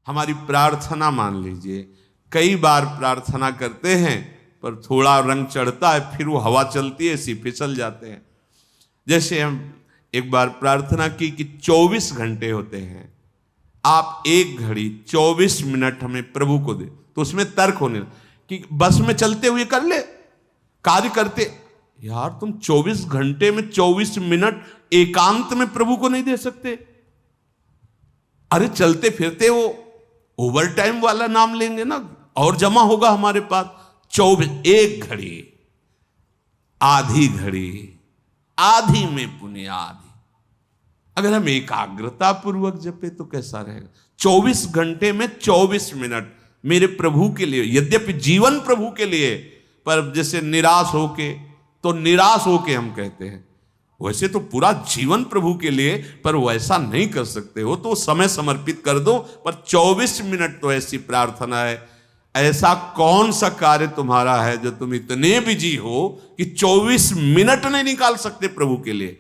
हमारी प्रार्थना मान लीजिए, कई बार प्रार्थना करते हैं पर थोड़ा रंग चढ़ता है, फिर वो हवा चलती है, ऐसी फिसल जाते हैं। जैसे हम एक बार प्रार्थना की कि 24 घंटे होते हैं, आप 1 घड़ी 24 मिनट हमें प्रभु को दे, तो उसमें तर्क होने कि बस में चलते हुए कर ले, कार्य करते। यार तुम 24 घंटे में 24 मिनट एकांत में प्रभु को नहीं दे सकते? अरे चलते फिरते वो ओवर टाइम वाला नाम लेंगे ना, और जमा होगा हमारे पास। 24, 1 घड़ी, आधी घड़ी, आधी में पुण्य आधी। अगर हम एकाग्रता पूर्वक जपे तो कैसा रहेगा? 24 घंटे में 24 मिनट मेरे प्रभु के लिए, यद्यपि जीवन प्रभु के लिए, पर जैसे निराश होके, तो निराश होके हम कहते हैं, वैसे तो पूरा जीवन प्रभु के लिए, पर वैसा नहीं कर सकते हो तो समय समर्पित कर दो, पर 24 मिनट तो ऐसी प्रार्थना है। ऐसा कौन सा कार्य तुम्हारा है जो तुम इतने बिजी हो कि 24 मिनट नहीं निकाल सकते प्रभु के लिए?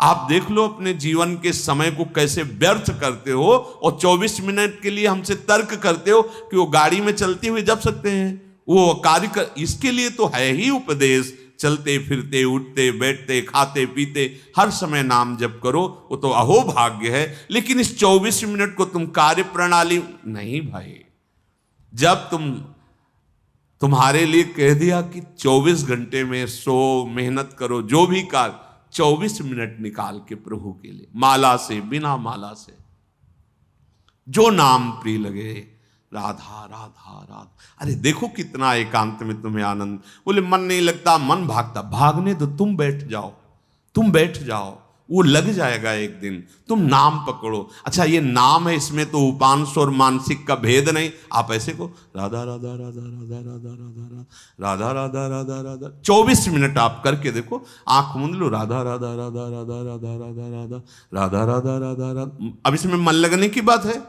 आप देख लो अपने जीवन के समय को कैसे व्यर्थ करते हो, और 24 मिनट के लिए हमसे तर्क करते हो कि वो गाड़ी में चलते हुए जप सकते हैं, वो कार्य कर। इसके लिए तो है ही उपदेश, चलते फिरते उठते बैठते खाते पीते हर समय नाम जप करो, वो तो अहो भाग्य है। लेकिन इस 24 मिनट को तुम कार्य प्रणाली नहीं भाई। जब तुम्हारे लिए कह दिया कि 24 घंटे में सो मेहनत करो, जो भी कार्य, 24 मिनट निकाल के प्रभु के लिए, माला से, बिना माला से, जो नाम प्रिय लगे, राधा राधा राधा। अरे देखो कितना एकांत में तुम्हें आनंद। बोले मन नहीं लगता, मन भागता, भागने दो, तुम बैठ जाओ, तुम बैठ जाओ, वो लग जाएगा एक दिन। तुम नाम पकड़ो। अच्छा ये नाम है, इसमें तो उपांश और मानसिक का भेद नहीं। आप ऐसे को राधा राधा राधा राधा राधा राधा राधा राधा राधा राधा 24 मिनट आप करके देखो, आंख मूंद लो, राधा राधा राधा राधा राधा राधा राधा राधा राधा राधा राधा। अब इसमें मन लगने की बात है,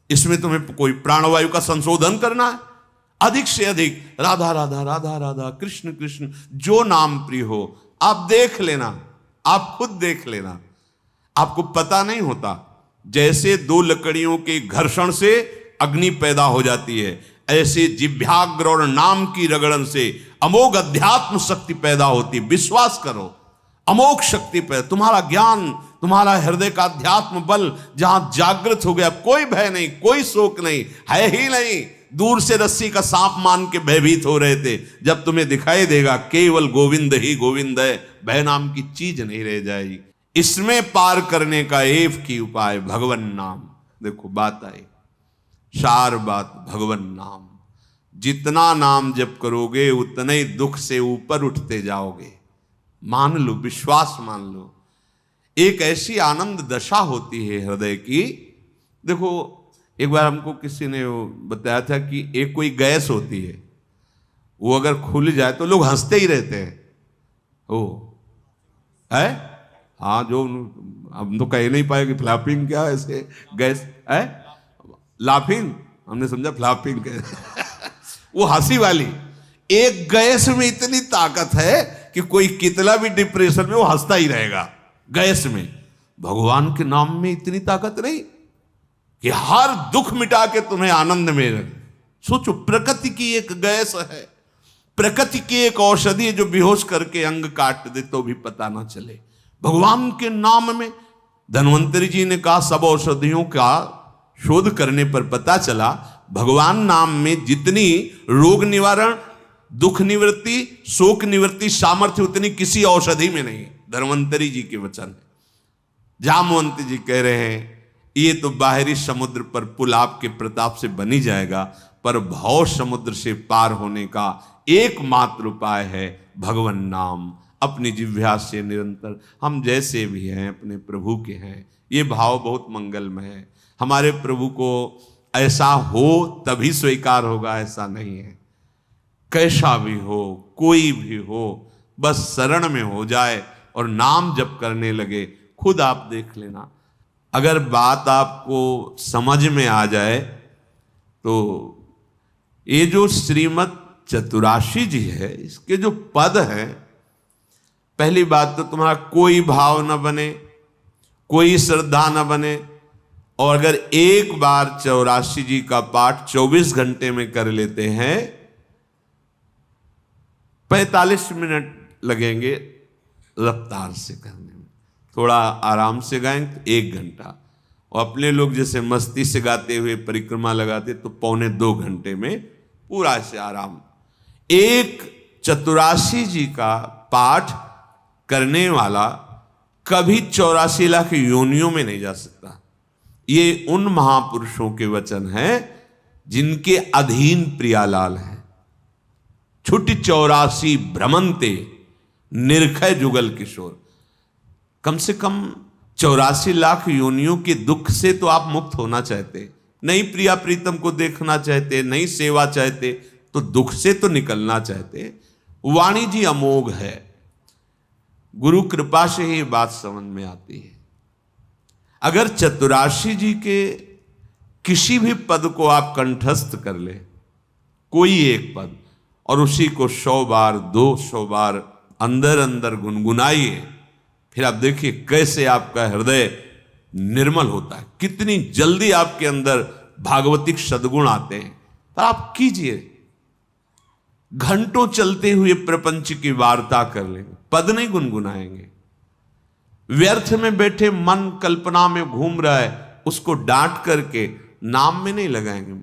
इसमें तुम्हें कोई प्राणवायु का संशोधन करना है? अधिक से अधिक राधा राधा राधा राधा, कृष्ण कृष्ण, जो नाम प्रिय हो। आप देख लेना, आप खुद देख लेना, आपको पता नहीं होता। जैसे 2 लकड़ियों के घर्षण से अग्नि पैदा हो जाती है, ऐसे जिह्वाग्र और नाम की रगड़न से अमोघ अध्यात्म शक्ति पैदा होती। विश्वास करो, अमोघ शक्ति पैदा। तुम्हारा ज्ञान, तुम्हारा हृदय का अध्यात्म बल जहां जागृत हो गया, कोई भय नहीं, कोई शोक नहीं, है ही नहीं। दूर से रस्सी का सांप मान के भयभीत हो रहे थे, जब तुम्हें दिखाई देगा केवल गोविंद ही गोविंद है, भय नाम की चीज नहीं रह जाएगी। इसमें पार करने का एक ही उपाय, भगवन नाम। देखो बात आई, सार बात भगवन नाम। जितना नाम जप करोगे उतने ही दुख से ऊपर उठते जाओगे। मान लो, विश्वास मान लो। एक ऐसी आनंद दशा होती है हृदय की। देखो एक बार हमको किसी ने बताया था कि एक कोई गैस होती है, वो अगर खुल जाए तो लोग हंसते ही रहते हैं। ओ है, हाँ, जो हम तो कह नहीं पाए कि फ्लैपिंग क्या है, ऐसे गैस है, लाफिंग, हमने समझा फ्लैपिंग वो हंसी वाली। एक गैस में इतनी ताकत है कि कोई कितना भी डिप्रेशन में वो हंसता ही रहेगा। गैस में, भगवान के नाम में इतनी ताकत नहीं कि हर दुख मिटा के तुम्हें आनंद में रहे। सोचो, प्रकृति की एक गैस है, प्रकृति की एक औषधि है जो बेहोश करके अंग काट दे तो भी पता ना चले। भगवान के नाम में, धन्वंतरी जी ने कहा, सब औषधियों का शोध करने पर पता चला भगवान नाम में जितनी रोग निवारण, दुख निवृत्ति, शोक निवृत्ति सामर्थ्य उतनी किसी औषधि में नहीं। धन्वंतरी जी के वचन है। जामवंत जी कह रहे हैं ये तो बाहरी समुद्र पर पुल आपके प्रताप से बनी जाएगा, पर भव समुद्र से पार होने का एकमात्र उपाय है भगवन नाम। अपनी जिह्वा से निरंतर, हम जैसे भी हैं अपने प्रभु के हैं, ये भाव बहुत मंगलमय है। हमारे प्रभु को ऐसा हो तभी स्वीकार होगा, ऐसा नहीं है। कैसा भी हो, कोई भी हो, बस शरण में हो जाए और नाम जप करने लगे। खुद आप देख लेना, अगर बात आपको समझ में आ जाए तो ये जो श्रीमद् चतुराशी जी है, इसके जो पद हैं, पहली बात तो तुम्हारा कोई भाव न बने, कोई श्रद्धा न बने, और अगर एक बार 84 जी का पाठ 24 घंटे में कर लेते हैं, 45 मिनट लगेंगे रफ्तार से करने में, थोड़ा आराम से गाएंगे तो 1 घंटा, और अपने लोग जैसे मस्ती से गाते हुए परिक्रमा लगाते तो 1.25 घंटे में पूरा से आराम। एक 84 जी का पाठ करने वाला कभी 84 लाख योनियों में नहीं जा सकता। ये उन महापुरुषों के वचन हैं जिनके अधीन प्रियालाल है। छुटी 84 भ्रमंते निर्खय जुगल किशोर। कम से कम 84 लाख योनियों के दुख से तो आप मुक्त होना चाहते, नहीं प्रिया प्रीतम को देखना चाहते, नहीं सेवा चाहते, तो दुख से तो निकलना चाहते। वाणी जी अमोघ है, गुरु कृपा से ही बात समझ में आती है। अगर 84 जी के किसी भी पद को आप कंठस्थ कर ले, कोई एक पद, और उसी को 100 बार 200 बार अंदर अंदर गुनगुनाइए, फिर आप देखिए कैसे आपका हृदय निर्मल होता है, कितनी जल्दी आपके अंदर भागवतिक सद्गुण आते हैं। पर आप कीजिए, घंटों चलते हुए प्रपंच की वार्ता कर लेंगे, पद नहीं गुनगुनाएंगे। व्यर्थ में बैठे मन कल्पना में घूम रहा है, उसको डांट करके नाम में नहीं लगाएंगे।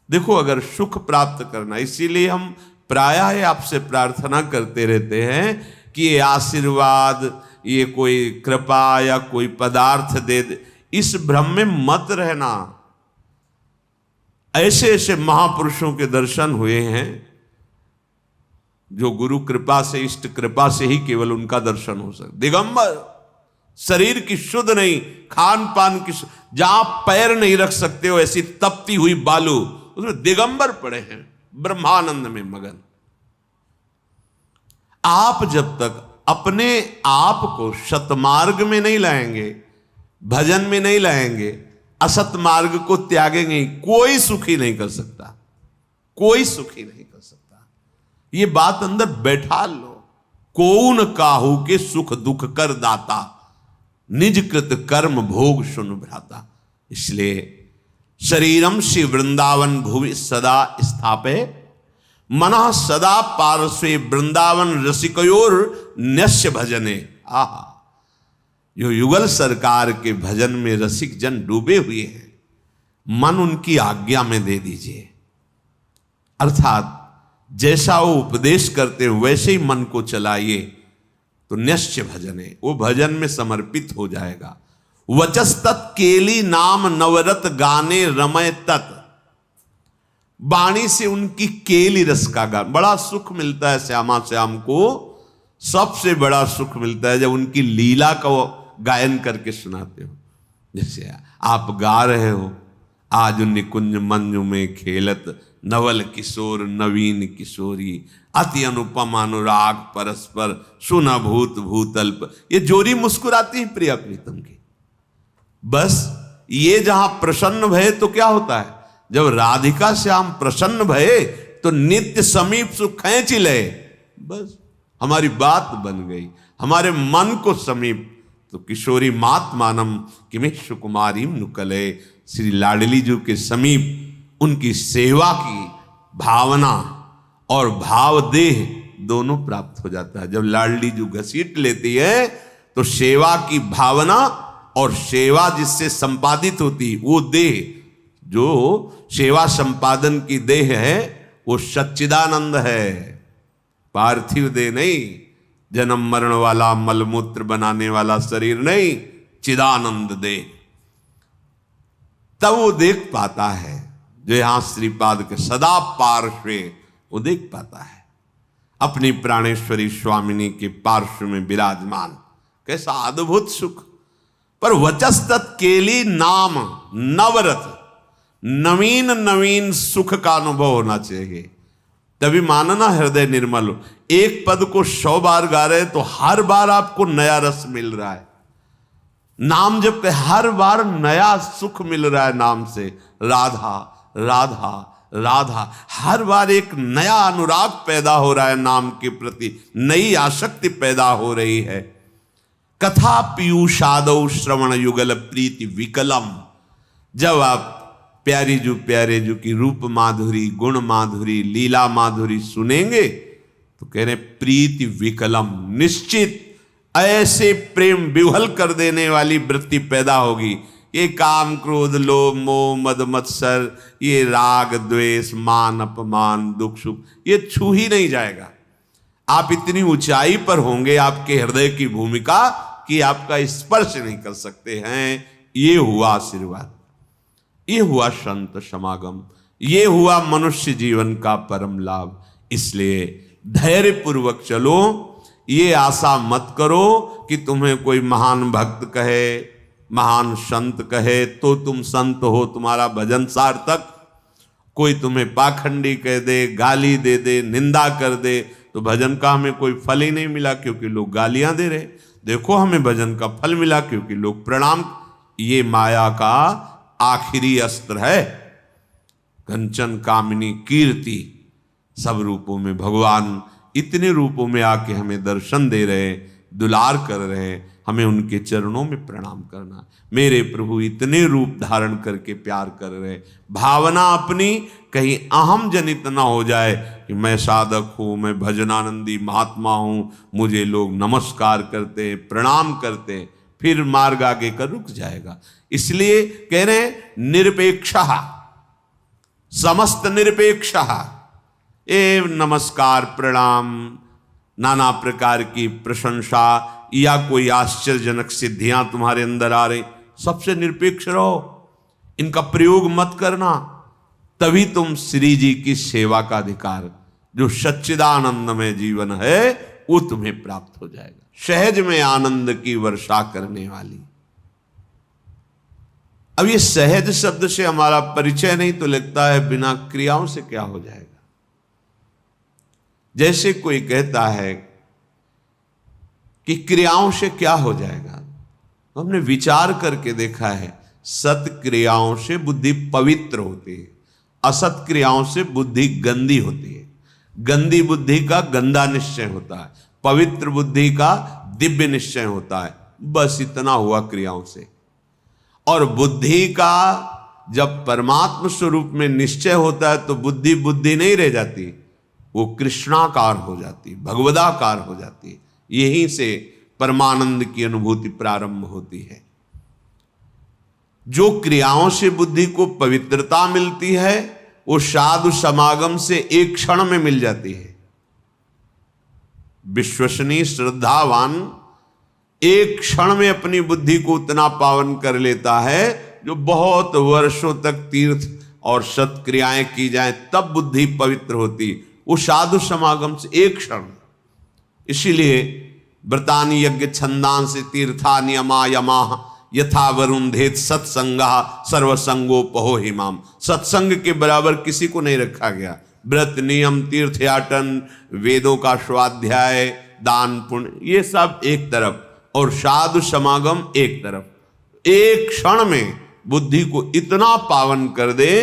देखो, अगर सुख प्राप्त करना, इसीलिए हम प्रायः आपसे प्रार्थना करते रहते हैं कि ये आशीर्वाद, ये कोई कृपा या कोई पदार्थ दे दे, इस भ्रम में मत रहना। ऐसे ऐसे महापुरुषों के दर्शन हुए हैं जो गुरु कृपा से, इष्ट कृपा से ही केवल उनका दर्शन हो सकता। दिगंबर, शरीर की शुद्ध नहीं, खान पान की, जहां पैर नहीं रख सकते हो ऐसी तपती हुई बालू, उसमें दिगंबर पड़े हैं, ब्रह्मानंद में मगन। आप जब तक अपने आप को सतमार्ग में नहीं लाएंगे, भजन में नहीं लाएंगे, असत मार्ग को त्यागेंगे, कोई सुखी नहीं कर सकता, कोई सुखी नहीं कर सकता। ये बात अंदर बैठा लो। कौन काहू के सुख दुख कर दाता, निज कृत कर्म भोग सुन भ्राता। इसलिए शरीरम श्री वृंदावन भुवि सदा स्थापे, मनः सदा पार्श्वे वृंदावन रसिकयोर न्यस्य भजने। आहा, जो युगल सरकार के भजन में रसिक जन डूबे हुए हैं, मन उनकी आज्ञा में दे दीजिए। अर्थात जैसा वो उपदेश करते हैं वैसे ही मन को चलाइए, तो न्यस्य भजने, वो भजन में समर्पित हो जाएगा। वचस्तत् केली नाम नवरत गाने रमय तत्। वाणी से उनकी केली रस का गान, बड़ा सुख मिलता है श्यामा श्याम को। सबसे बड़ा सुख मिलता है जब उनकी लीला का गायन करके सुनाते हो। जैसे आप गा रहे हो, आज निकुंज मंजू में खेलत नवल किशोर नवीन किशोरी, अति अनुपम अनुराग परस्पर सुना भूत भूतल्प। ये जोरी मुस्कुराती है प्रिया प्रीतम की। बस ये जहां प्रसन्न भये तो क्या होता है, जब राधिका श्याम प्रसन्न भये तो नित्य समीप सुख खींच ले। बस हमारी बात बन गई, हमारे मन को समीप। तो किशोरी मात मानम किमेश कुमारी नुकले, श्री लाडली जी के समीप उनकी सेवा की भावना और भाव देह दोनों प्राप्त हो जाता है। जब लाडली जी घसीट लेती है तो सेवा की भावना और सेवा जिससे संपादित होती, वो देह, जो सेवा संपादन की देह है, वो सच्चिदानंद है, पार्थिव देह नहीं, जन्म मरण वाला मलमूत्र बनाने वाला शरीर नहीं, चिदानंद देह। तब वो देख पाता है, जो यहां श्रीपाद के सदा पार्श्वे, वो देख पाता है अपनी प्राणेश्वरी स्वामिनी के पार्श्व में विराजमान। कैसा अद्भुत सुख। पर वचस्तत् केली नाम नवरत, नवीन नवीन सुख का अनुभव होना चाहिए, तभी मानना हृदय निर्मल हो। एक पद को 100 बार गा रहे तो हर बार आपको नया रस मिल रहा है। नाम जब के हर बार नया सुख मिल रहा है नाम से। राधा राधा राधा, हर बार एक नया अनुराग पैदा हो रहा है नाम के प्रति, नई आसक्ति पैदा हो रही है। कथा पीयूषादौ श्रवण युगल प्रीति विकलम। जब आप प्यारे जू की रूप माधुरी, गुण माधुरी, लीला माधुरी सुनेंगे तो कह रहे प्रीति विकलम, निश्चित ऐसे प्रेम विह्वल कर देने वाली वृत्ति पैदा होगी। ये काम क्रोध लोभ मोह मद मत्सर, ये राग द्वेष मान अपमान दुख सुख, ये छू ही नहीं जाएगा। आप इतनी ऊंचाई पर होंगे आपके हृदय की भूमिका कि आपका स्पर्श नहीं कर सकते हैं। ये हुआ आशीर्वाद, ये हुआ संत समागम, ये हुआ मनुष्य जीवन का परम लाभ। इसलिए धैर्य पूर्वक चलो, ये आशा मत करो कि तुम्हें कोई महान भक्त कहे, महान संत कहे तो तुम संत हो, तुम्हारा भजन सार्थक। कोई तुम्हें पाखंडी कह दे, गाली दे दे, निंदा कर दे तो भजन का हमें कोई फल ही नहीं मिला क्योंकि लोग गालियां दे रहे। देखो हमें भजन का फल मिला क्योंकि लोग प्रणाम। ये माया का आखिरी अस्त्र है। कंचन कामिनी कीर्ति, सब रूपों में भगवान इतने रूपों में आके हमें दर्शन दे रहे, दुलार कर रहे, हमें उनके चरणों में प्रणाम करना। मेरे प्रभु इतने रूप धारण करके प्यार कर रहे, भावना अपनी कहीं अहम जनित ना हो जाए कि मैं साधक हूं, मैं भजनानंदी महात्मा हूं, मुझे लोग नमस्कार करते प्रणाम करते, फिर मार्ग आगे का रुक जाएगा। इसलिए कह रहे हैं निरपेक्षः, समस्त निरपेक्षः। ए नमस्कार प्रणाम, नाना प्रकार की प्रशंसा या कोई आश्चर्यजनक सिद्धियां तुम्हारे अंदर आ रही, सबसे निरपेक्ष रहो, इनका प्रयोग मत करना। तभी तुम श्री जी की सेवा का अधिकार, जो सच्चिदानंदमय जीवन है, वो तुम्हें प्राप्त हो जाएगा। सहज में आनंद की वर्षा करने वाली। अब ये सहज शब्द से हमारा परिचय नहीं तो लगता है बिना क्रियाओं से क्या हो जाएगा। जैसे कोई कहता है कि क्रियाओं से क्या हो जाएगा, तो हमने विचार करके देखा है सत क्रियाओं से बुद्धि पवित्र होती है, असत क्रियाओं से बुद्धि गंदी होती है। गंदी बुद्धि का गंदा निश्चय होता है, पवित्र बुद्धि का दिव्य निश्चय होता है। बस इतना हुआ क्रियाओं से। और बुद्धि का जब परमात्म स्वरूप में निश्चय होता है तो बुद्धि बुद्धि नहीं रह जाती, वो कृष्णाकार हो जाती, भगवदाकार हो जाती। यहीं से परमानंद की अनुभूति प्रारंभ होती है। जो क्रियाओं से बुद्धि को पवित्रता मिलती है वो साधु समागम से एक क्षण में मिल जाती है। विश्वसनीय श्रद्धावान एक क्षण में अपनी बुद्धि को उतना पावन कर लेता है, जो बहुत वर्षों तक तीर्थ और सत्क्रियाएं की जाएं तब बुद्धि पवित्र होती, वो साधु समागम से एक क्षण। इसीलिए व्रतानि यज्ञ छंदांसि तीर्थानि यमाः यथा वरुंधेत सत्संगा सर्वसंगोपहो हिमाम। सत्संग के बराबर किसी को नहीं रखा गया। व्रत नियम तीर्थयाटन वेदों का स्वाध्याय दान पुण्य ये सब एक तरफ और साधु समागम एक तरफ। एक क्षण में बुद्धि को इतना पावन कर दे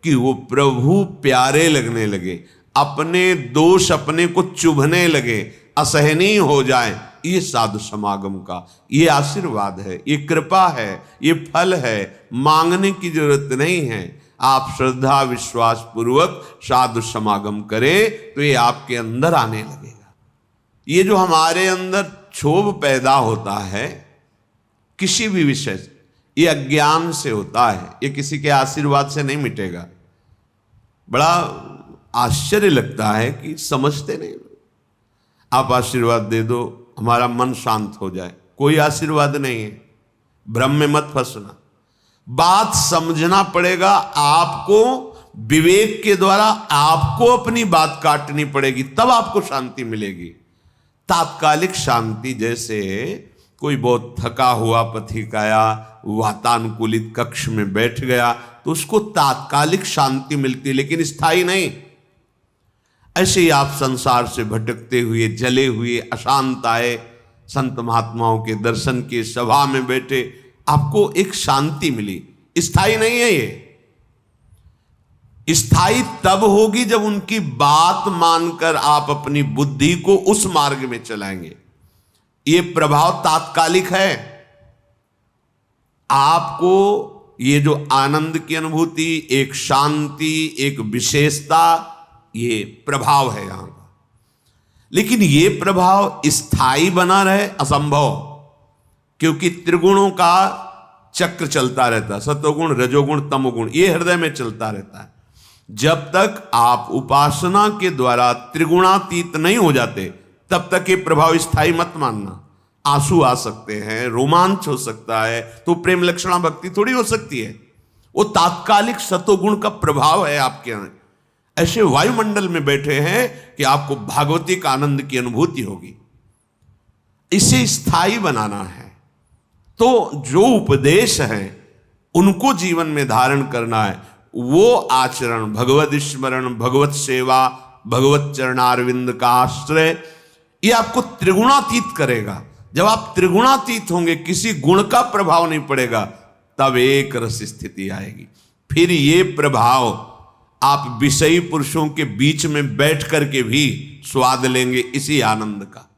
कि वो प्रभु प्यारे लगने लगे, अपने दोष अपने को चुभने लगे, असहनीय हो जाए। ये साधु समागम का ये आशीर्वाद है, ये कृपा है, ये फल है। मांगने की जरूरत नहीं है। आप श्रद्धा विश्वास पूर्वक साधु समागम करें तो ये आपके अंदर आने लगेगा। ये जो हमारे अंदर क्षोभ पैदा होता है किसी भी विषय से, ये अज्ञान से होता है, ये किसी के आशीर्वाद से नहीं मिटेगा। बड़ा आश्चर्य लगता है कि समझते नहीं। आप आशीर्वाद दे दो हमारा मन शांत हो जाए, कोई आशीर्वाद नहीं है। भ्रम में मत फंसना, बात समझना पड़ेगा। आपको विवेक के द्वारा आपको अपनी बात काटनी पड़ेगी, तब आपको शांति मिलेगी। तात्कालिक शांति, जैसे कोई बहुत थका हुआ पथिक आया, वातानुकूलित कक्ष में बैठ गया तो उसको तात्कालिक शांति मिलती, लेकिन स्थायी नहीं। ऐसे ही आप संसार से भटकते हुए जले हुए अशांत आए, संत महात्माओं के दर्शन की सभा में बैठे, आपको एक शांति मिली, स्थायी नहीं है। ये स्थायी तब होगी जब उनकी बात मानकर आप अपनी बुद्धि को उस मार्ग में चलाएंगे। ये प्रभाव तात्कालिक है। आपको ये जो आनंद की अनुभूति, एक शांति, एक विशेषता, ये प्रभाव है यहां का। लेकिन ये प्रभाव स्थायी बना रहे असंभव, क्योंकि त्रिगुणों का चक्र चलता रहता है, सतोगुण, रजोगुण, तमोगुण, ये हृदय में चलता रहता है। जब तक आप उपासना के द्वारा त्रिगुणातीत नहीं हो जाते, तब तक ये प्रभाव स्थायी मत मानना। आंसू आ सकते हैं, रोमांच हो सकता है, तो प्रेम लक्षणा भक्ति थोड़ी हो सकती है। वो तात्कालिक सतोगुण का प्रभाव है आपके यहां। ऐसे वायुमंडल में बैठे हैं कि आपको भागवतिक आनंद की अनुभूति होगी। इसे स्थायी बनाना है, तो जो उपदेश है उनको जीवन में धारण करना है। वो आचरण, भगवत स्मरण, भगवत सेवा, भगवत चरणारविंद का आश्रय, ये आपको त्रिगुणातीत करेगा। जब आप त्रिगुणातीत होंगे, किसी गुण का प्रभाव नहीं पड़ेगा, तब एक रस स्थिति आएगी। फिर ये प्रभाव आप विषयी पुरुषों के बीच में बैठ करके भी स्वाद लेंगे इसी आनंद का।